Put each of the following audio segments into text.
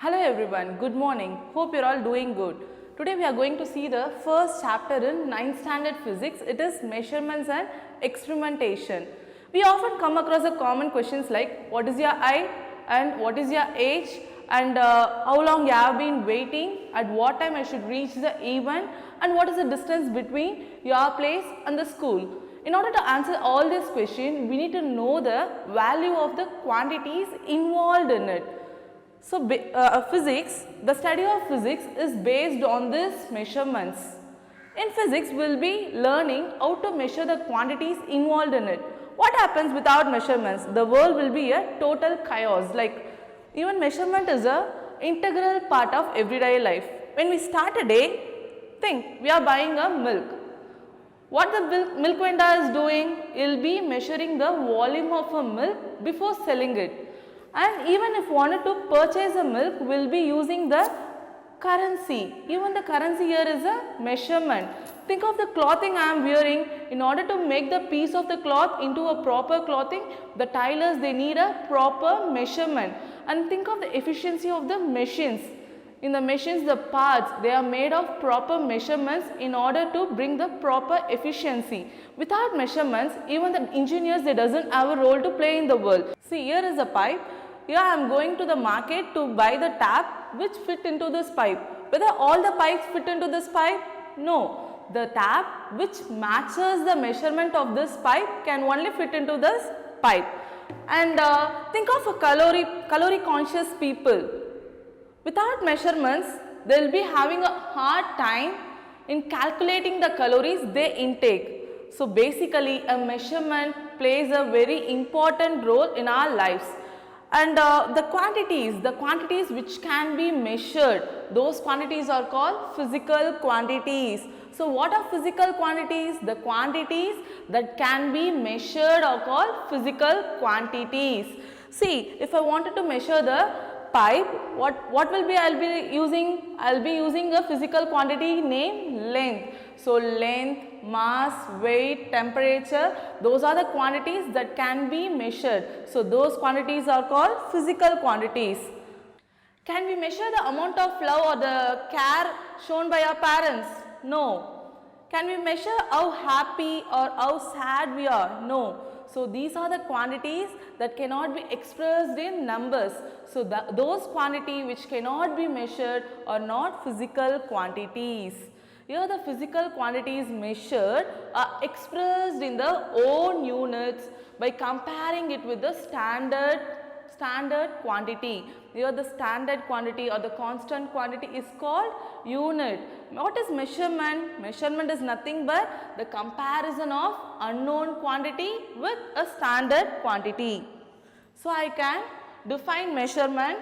Hello everyone, good morning. Hope you're all doing good. Today we are going to see the first chapter in 9th standard physics. It is measurements and experimentation. We often come across the common questions like what is your height and what is your age and how long you have been waiting, at what time I should reach the event and what is the distance between your place and the school. In order to answer all these questions, we need to know the value of the quantities involved in it. So, physics, the study of physics is based on these measurements. In physics, we will be learning how to measure the quantities involved in it. What happens without measurements? The world will be a total chaos. Like even measurement is a integral part of everyday life. When we start a day, think we are buying a milk. What the milk vendor is doing, he will be measuring the volume of a milk before selling it. And even if wanted to purchase a milk, we will be using the currency. Even the currency here is a measurement. Think of the clothing I am wearing. In order to make the piece of the cloth into a proper clothing, the tailors, they need a proper measurement. And think of the efficiency of the machines. In the machines, the parts, they are made of proper measurements in order to bring the proper efficiency. Without measurements, even the engineers, they doesn't have a role to play in the world. See, here is a pipe. Here I am going to the market to buy the tap which fit into this pipe. Whether all the pipes fit into this pipe? No. The tap which matches the measurement of this pipe can only fit into this pipe. And think of a calorie conscious people. Without measurements, they will be having a hard time in calculating the calories they intake. So basically a measurement plays a very important role in our lives. And the quantities which can be measured, those quantities are called physical quantities. So what are physical quantities? The quantities that can be measured are called physical quantities. See, if I wanted to measure the pipe, what will be I will be using a physical quantity named length. So length, mass, weight, temperature, those are the quantities that can be measured. So those quantities are called physical quantities. Can we measure the amount of love or the care shown by our parents? No. Can we measure how happy or how sad we are? No. So these are the quantities that cannot be expressed in numbers. So those quantities which cannot be measured are not physical quantities. Here the physical quantities measured are expressed in the own units by comparing it with the standard quantity. Here the standard quantity or the constant quantity is called unit. What is measurement? Measurement is nothing but the comparison of unknown quantity with a standard quantity. So I can define measurement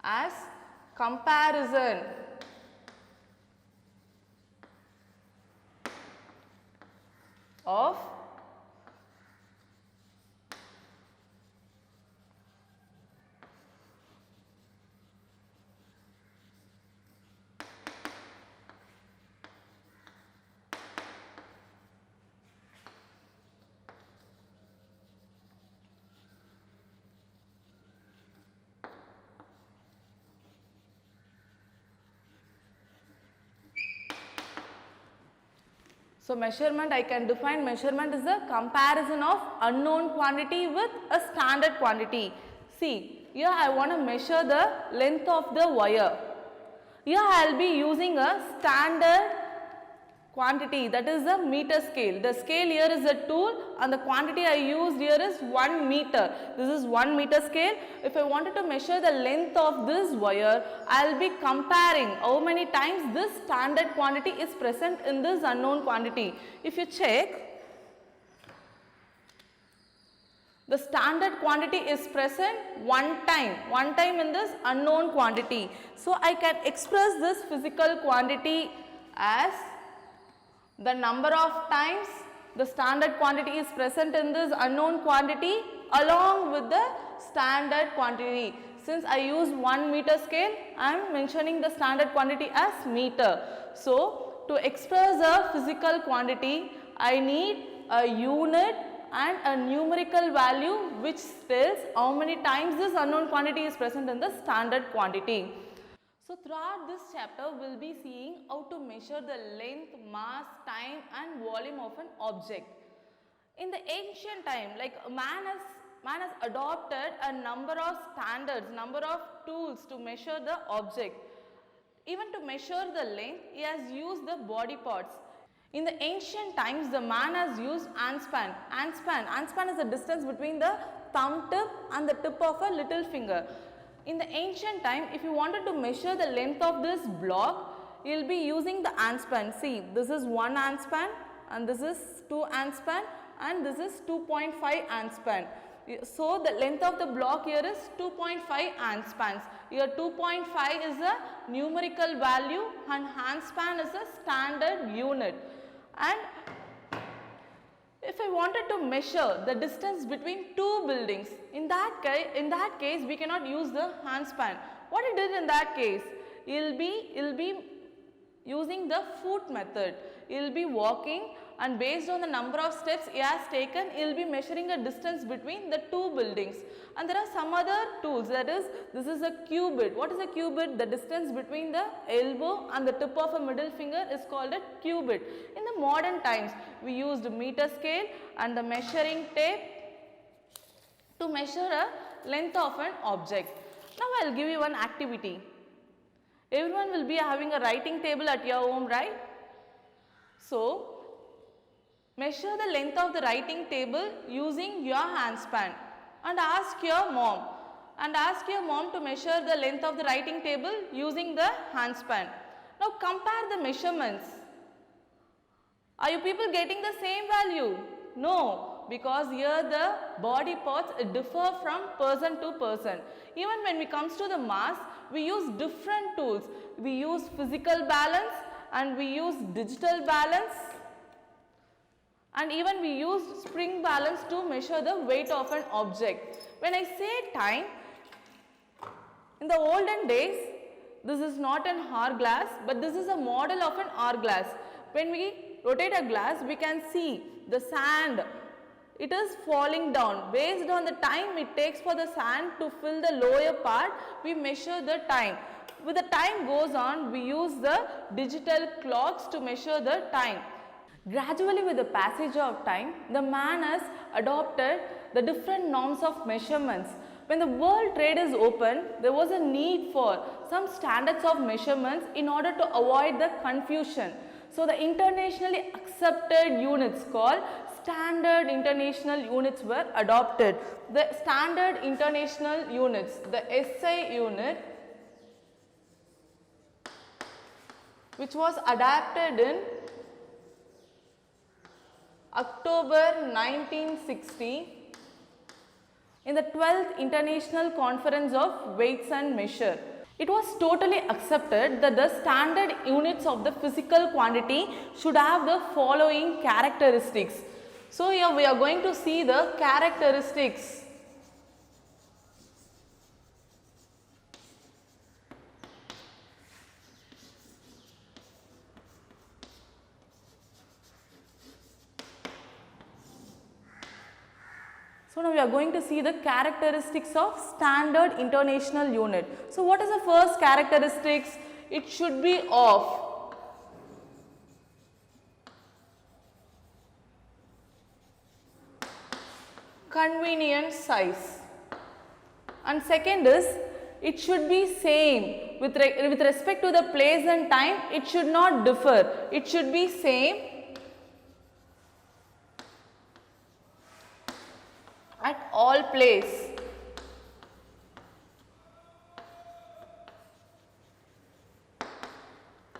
as comparison of So measurement, I can define measurement is the comparison of unknown quantity with a standard quantity. See, here I want to measure the length of the wire. Here I will be using a standard quantity, that is the meter scale. The scale here is a tool and the quantity I used here is 1 meter. This is 1 meter scale. If I wanted to measure the length of this wire, I will be comparing how many times this standard quantity is present in this unknown quantity. If you check, the standard quantity is present one time in this unknown quantity. So I can express this physical quantity as the number of times the standard quantity is present in this unknown quantity along with the standard quantity. Since I use 1 meter scale, I am mentioning the standard quantity as meter. So to express a physical quantity, I need a unit and a numerical value which tells how many times this unknown quantity is present in the standard quantity. So throughout this chapter, we will be seeing how to measure the length, mass, time and volume of an object. In the ancient time, like man has adopted a number of standards, number of tools to measure the object. Even to measure the length, he has used the body parts. In the ancient times, the man has used handspan. Handspan is the distance between the thumb tip and the tip of a little finger. In the ancient time, if you wanted to measure the length of this block, you will be using the handspan. See, this is 1 handspan and this is 2 handspan and this is 2.5 handspan. So, the length of the block here is 2.5 handspans. Here 2.5 is a numerical value and handspan is a standard unit. And if I wanted to measure the distance between two buildings, in that case we cannot use the handspan. What it did in that case? You'll be using the foot method. You'll be walking and based on the number of steps he has taken, he'll be measuring a distance between the two buildings. And there are some other tools, that is, this is a cubit. What is a cubit? The distance between the elbow and the tip of a middle finger is called a cubit. In the modern times, we used meter scale and the measuring tape to measure a length of an object. Now I will give you one activity. Everyone will be having a writing table at your home, right? So, measure the length of the writing table using your handspan and ask your mom to measure the length of the writing table using the handspan. Now compare the measurements. Are you people getting the same value? No, because here the body parts differ from person to person. Even when it comes to the mass, we use different tools. We use physical balance and we use digital balance. And even we use spring balance to measure the weight of an object. When I say time, in the olden days, this is not an hourglass, but this is a model of an hourglass. When we rotate a glass, we can see the sand. It is falling down. Based on the time it takes for the sand to fill the lower part, we measure the time. With the time goes on, we use the digital clocks to measure the time. Gradually, with the passage of time, the man has adopted the different norms of measurements. When the world trade is open, there was a need for some standards of measurements in order to avoid the confusion. So, the internationally accepted units called standard international units were adopted. The standard international units, the SI unit, which was adapted in October 1960 in the 12th International Conference of Weights and Measure. It was totally accepted that the standard units of the physical quantity should have the following characteristics. So here we are going to see the characteristics. So now we are going to see the characteristics of standard international unit. So what is the first characteristics? It should be of convenient size. And second is, it should be same. With respect to the place and time, it should not differ. It should be same at all place.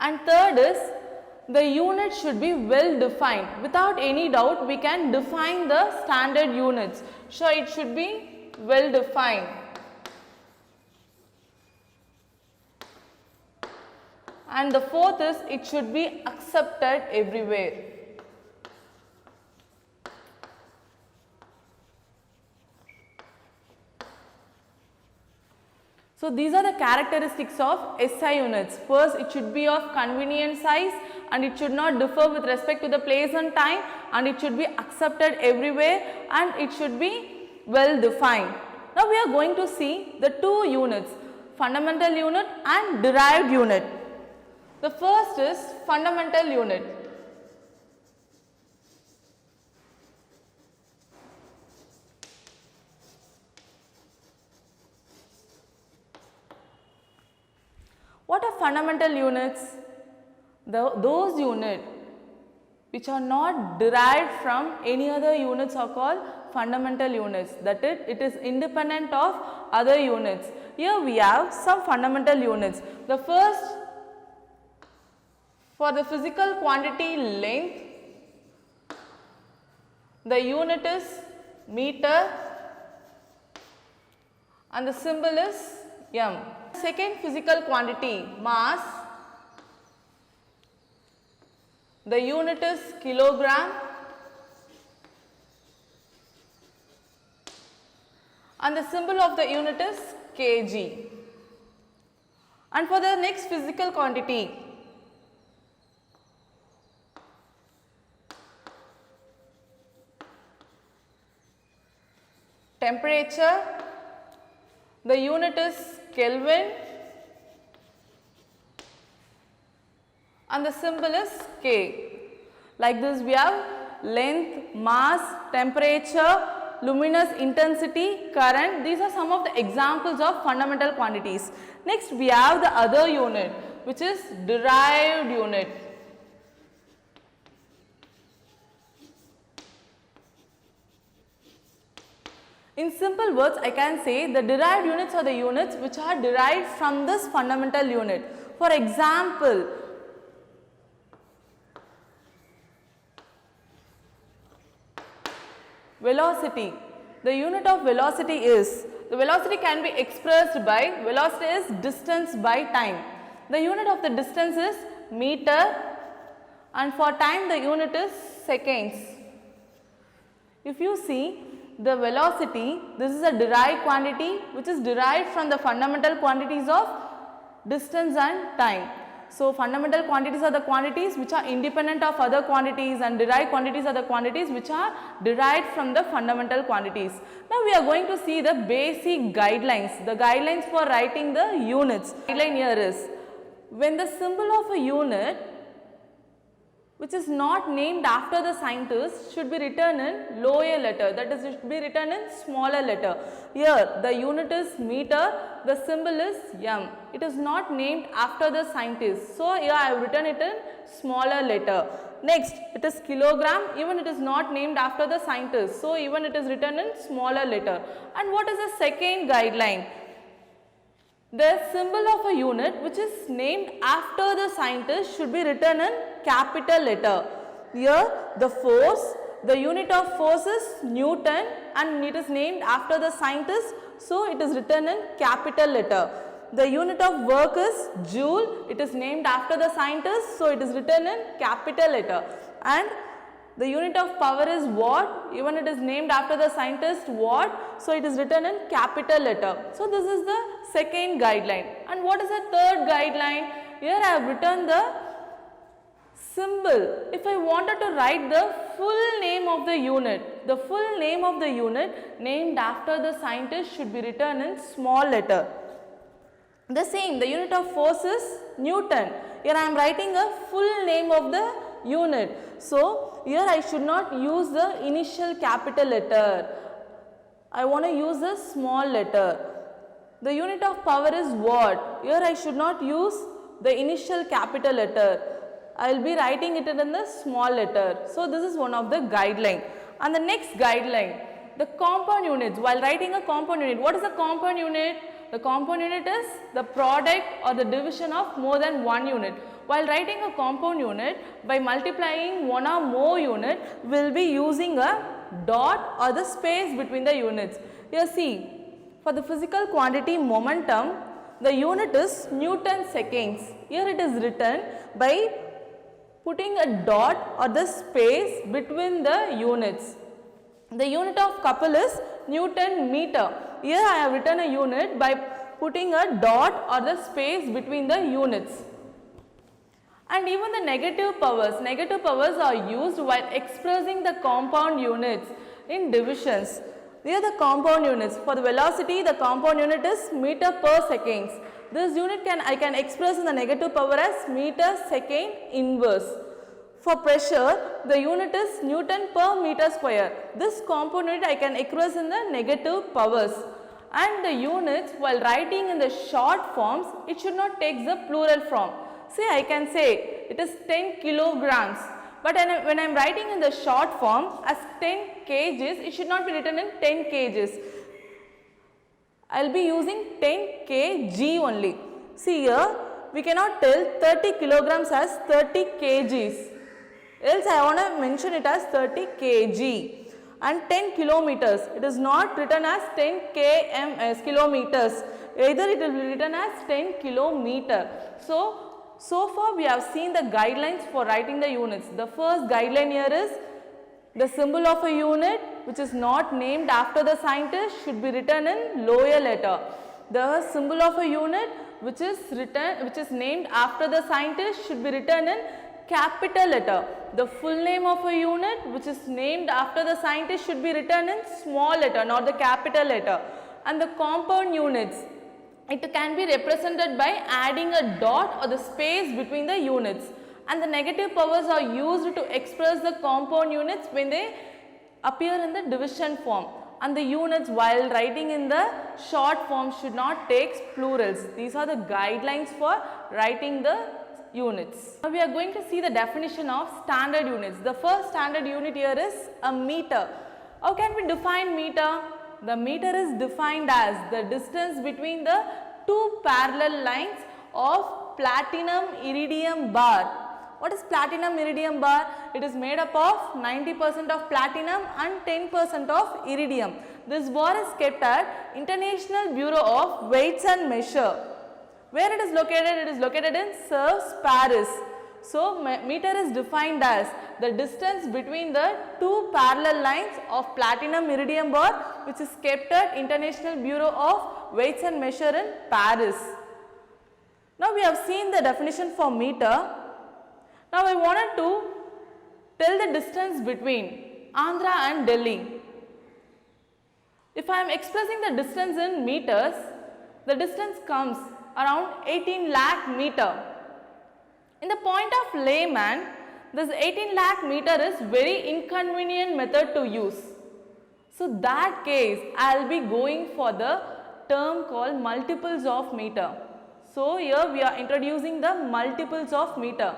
And third is, the unit should be well defined. Without any doubt, we can define the standard units. So it should be well defined. And the fourth is, it should be accepted everywhere. So these are the characteristics of SI units. First, it should be of convenient size and it should not differ with respect to the place and time, and it should be accepted everywhere, and it should be well defined. Now we are going to see the two units, fundamental unit and derived unit. The first is fundamental unit. What are fundamental units? Those units which are not derived from any other units are called fundamental units. That is, it is independent of other units. Here we have some fundamental units. The first, for the physical quantity length, the unit is meter and the symbol is m. Second physical quantity, mass, the unit is kilogram and the symbol of the unit is kg. And for the next physical quantity, temperature, the unit is Kelvin and the symbol is K. Like this we have length, mass, temperature, luminous intensity, current. These are some of the examples of fundamental quantities. Next we have the other unit, which is derived unit. In simple words, I can say the derived units are the units which are derived from this fundamental unit. For example, velocity. The unit of velocity is, the velocity can be expressed by, velocity is distance by time. The unit of the distance is meter and for time the unit is seconds. If you see the velocity, this is a derived quantity which is derived from the fundamental quantities of distance and time. So fundamental quantities are the quantities which are independent of other quantities, and derived quantities are the quantities which are derived from the fundamental quantities. Now we are going to see the basic guidelines, the guidelines for writing the units. Guideline here is, when the symbol of a unit which is not named after the scientist should be written in lower letter, that is, it should be written in smaller letter. Here the unit is meter, the symbol is m. It is not named after the scientist, so here I have written it in smaller letter. Next, it is kilogram, even it is not named after the scientist, so even it is written in smaller letter. And what is the second guideline? The symbol of a unit which is named after the scientist should be written in capital letter. Here the force, the unit of force is Newton and it is named after the scientist, so it is written in capital letter. The unit of work is joule, it is named after the scientist, so it is written in capital letter. And the unit of power is watt, even it is named after the scientist watt, so it is written in capital letter. So this is the second guideline. And what is the third guideline? Here I have written the symbol. If I wanted to write the full name of the unit, the full name of the unit named after the scientist should be written in small letter. The same, the unit of force is Newton. Here I am writing a full name of the unit. So here I should not use the initial capital letter. I want to use a small letter. The unit of power is watt. Here I should not use the initial capital letter. I will be writing it in the small letter. So this is one of the guideline. And the next guideline, the compound units. While writing a compound unit, what is a compound unit? The compound unit is the product or the division of more than one unit. While writing a compound unit, by multiplying one or more unit, we will be using a dot or the space between the units. Here see, for the physical quantity momentum, the unit is Newton seconds. Here it is written by putting a dot or the space between the units. The unit of couple is Newton meter. Here I have written a unit by putting a dot or the space between the units. And even the negative powers are used while expressing the compound units in divisions. They are the compound units. For the velocity, the compound unit is meter per seconds. This unit I can express in the negative power as meter second inverse. For pressure, the unit is Newton per meter square. This compound unit I can express in the negative powers. And the units, while writing in the short forms, it should not take the plural form. See, I can say it is 10 kilograms. But when I am writing in the short form as 10 kgs, it should not be written in 10 kgs. I will be using 10 kg only. See here, we cannot tell 30 kilograms as 30 kgs. Else I want to mention it as 30 kg. And 10 kilometers, it is not written as 10 km as kilometers. Either it will be written as 10 kilometer. So far we have seen the guidelines for writing the units. The first guideline here is the symbol of a unit which is not named after the scientist should be written in lower letter. The symbol of a unit which is named after the scientist should be written in capital letter. The full name of a unit which is named after the scientist should be written in small letter, not the capital letter. And the compound units, it can be represented by adding a dot or the space between the units. And the negative powers are used to express the compound units when they appear in the division form. And the units, while writing in the short form, should not take plurals. These are the guidelines for writing the units. Now we are going to see the definition of standard units. The first standard unit here is a meter. How can we define meter? The meter is defined as the distance between the two parallel lines of platinum iridium bar. What is platinum iridium bar? It is made up of 90% of platinum and 10% of iridium. This bar is kept at International Bureau of Weights and Measure. Where it is located? It is located in Sevres, Paris. So, meter is defined as the distance between the two parallel lines of platinum iridium bar which is kept at International Bureau of Weights and Measure in Paris. Now, we have seen the definition for meter. Now, I wanted to tell the distance between Andhra and Delhi. If I am expressing the distance in meters, the distance comes around 18 lakh meter. In the point of layman, this 18 lakh meter is very inconvenient method to use. So, that case I will be going for the term called multiples of meter. So, here we are introducing the multiples of meter.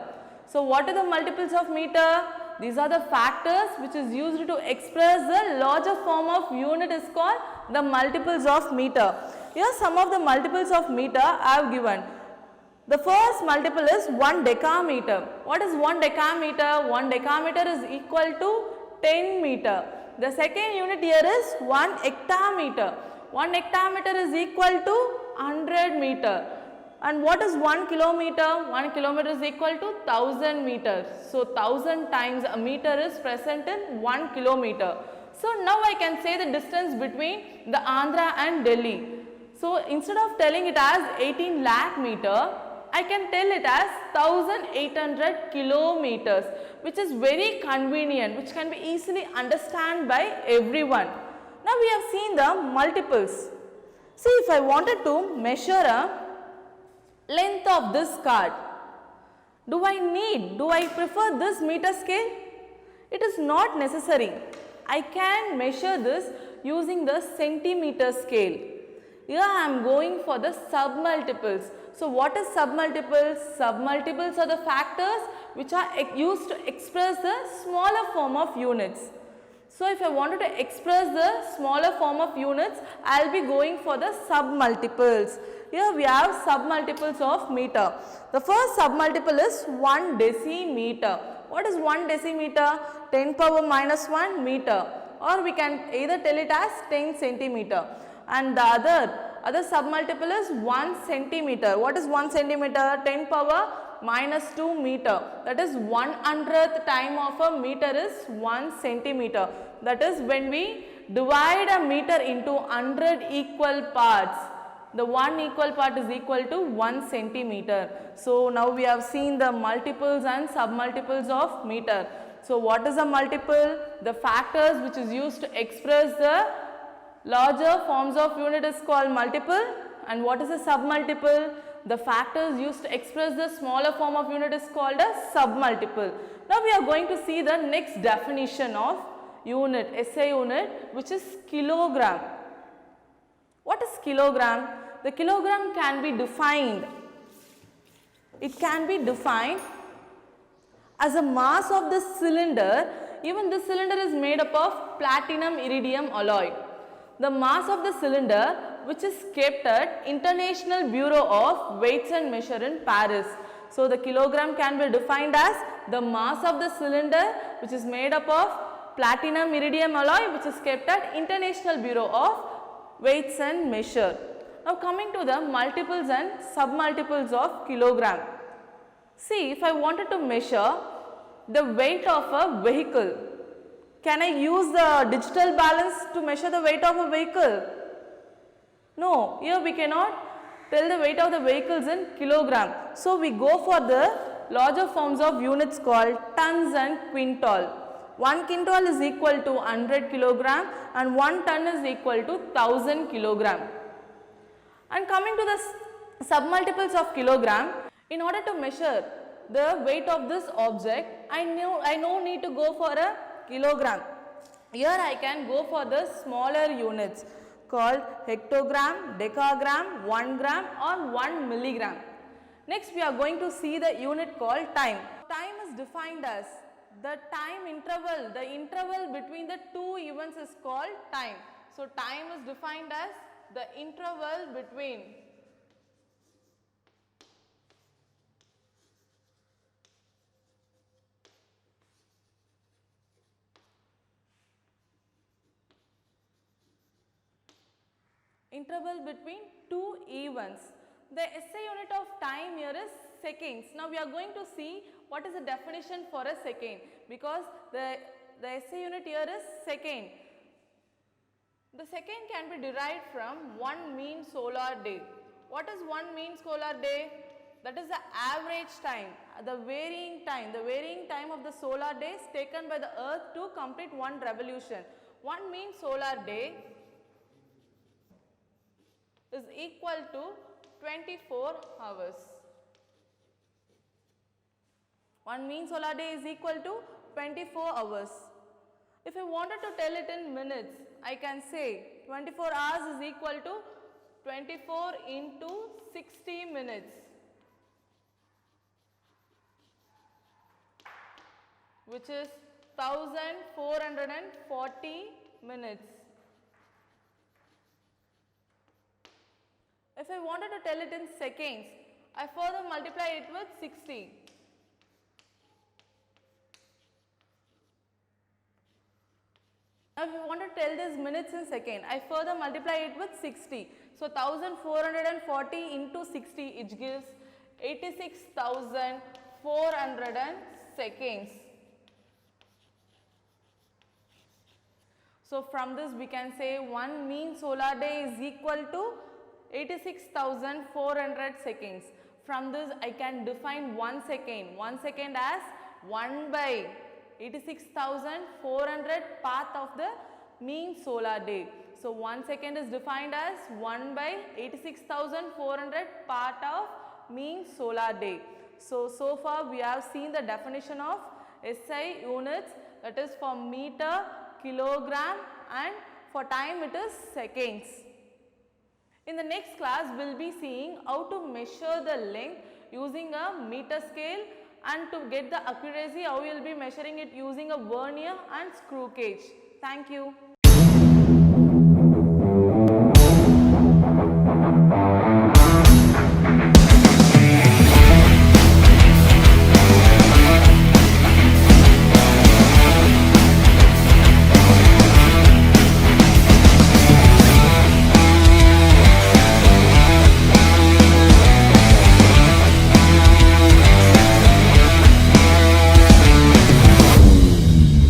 So, what are the multiples of meter? These are the factors which is used to express the larger form of unit is called the multiples of meter. Here some of the multiples of meter I have given. The first multiple is 1 decameter. What is 1 decameter? 1 decameter is equal to 10 meter. The second unit here is 1 hectameter. 1 hectameter is equal to 100 meter. And what is 1 kilometer? 1 kilometer is equal to 1000 meters. So, 1000 times a meter is present in 1 kilometer. So, now I can say the distance between the Andhra and Delhi. So, instead of telling it as 18 lakh meter, I can tell it as 1800 kilometers, which is very convenient, which can be easily understood by everyone. Now, we have seen the multiples. See, if I wanted to measure a length of this card, do I prefer this meter scale? It is not necessary. I can measure this using the centimeter scale. Here I am going for the submultiples. So, what is submultiples? Submultiples are the factors which are used to express the smaller form of units. So, if I wanted to express the smaller form of units, I will be going for the submultiples. Here we have submultiples of meter. The first submultiple is 1 decimeter. What is 1 decimeter? 10 power minus 1 meter, or we can either tell it as 10 centimeter. And the other submultiple is 1 centimeter. What is 1 centimeter? 10 power minus 2 meter. That is 1/100th time of a meter is 1 centimeter. That is when we divide a meter into 100 equal parts. The one equal part is equal to 1 centimeter. So now we have seen the multiples and submultiples of meter. So what is a multiple? The factors which is used to express the larger forms of unit is called multiple. And what is a submultiple? The factors used to express the smaller form of unit is called a submultiple. Now we are going to see the next definition of unit, SI unit, which is kilogram. What is kilogram? The kilogram can be defined. It can be defined as a mass of the cylinder. Even this cylinder is made up of platinum iridium alloy. The mass of the cylinder which is kept at International Bureau of Weights and Measure in Paris. So the kilogram can be defined as the mass of the cylinder which is made up of platinum iridium alloy which is kept at International Bureau of Weights and Measure. Now coming to the multiples and submultiples of kilogram. See, if I wanted to measure the weight of a vehicle, can I use the digital balance to measure the weight of a vehicle? No, here we cannot tell the weight of the vehicles in kilogram. So we go for the larger forms of units called tons and quintal. 1 quintal is equal to 100 kilogram and 1 ton is equal to 1000 kilogram. And coming to the submultiples of kilogram, in order to measure the weight of this object, I no need to go for a kilogram. Here I can go for the smaller units called hectogram, decagram, 1 gram or 1 milligram. Next we are going to see the unit called time. Time is defined as the time interval, the interval between the two events is called time. So time is defined as the interval between two events. The SI unit of time here is seconds. Now we are going to see what is the definition for a second, because the SI unit here is second. The second can be derived from 1 mean solar day. What is 1 mean solar day? That is the average time, the varying time of the solar days taken by the earth to complete one revolution. 1 mean solar day is equal to 24 hours. 1 mean solar day is equal to 24 hours. If I wanted to tell it in minutes, I can say 24 hours is equal to 24 into 60 minutes, which is 1440 minutes. If I wanted to tell it in seconds, I further multiply it with 60. Now if I want to tell this minutes in second, I further multiply it with 60. So 1440 into 60, it gives 86,400 seconds. So from this we can say 1 mean solar day is equal to 86,400 seconds. From this I can define 1 second. 1 second as 1 by 86,400 path of the mean solar day. So 1 second is defined as 1 by 86,400 part of mean solar day. So far we have seen the definition of SI units, that is for meter, kilogram, and for time it is seconds. In the next class, we will be seeing how to measure the length using a meter scale, and to get the accuracy, how we will be measuring it using a vernier and screw gauge. Thank you.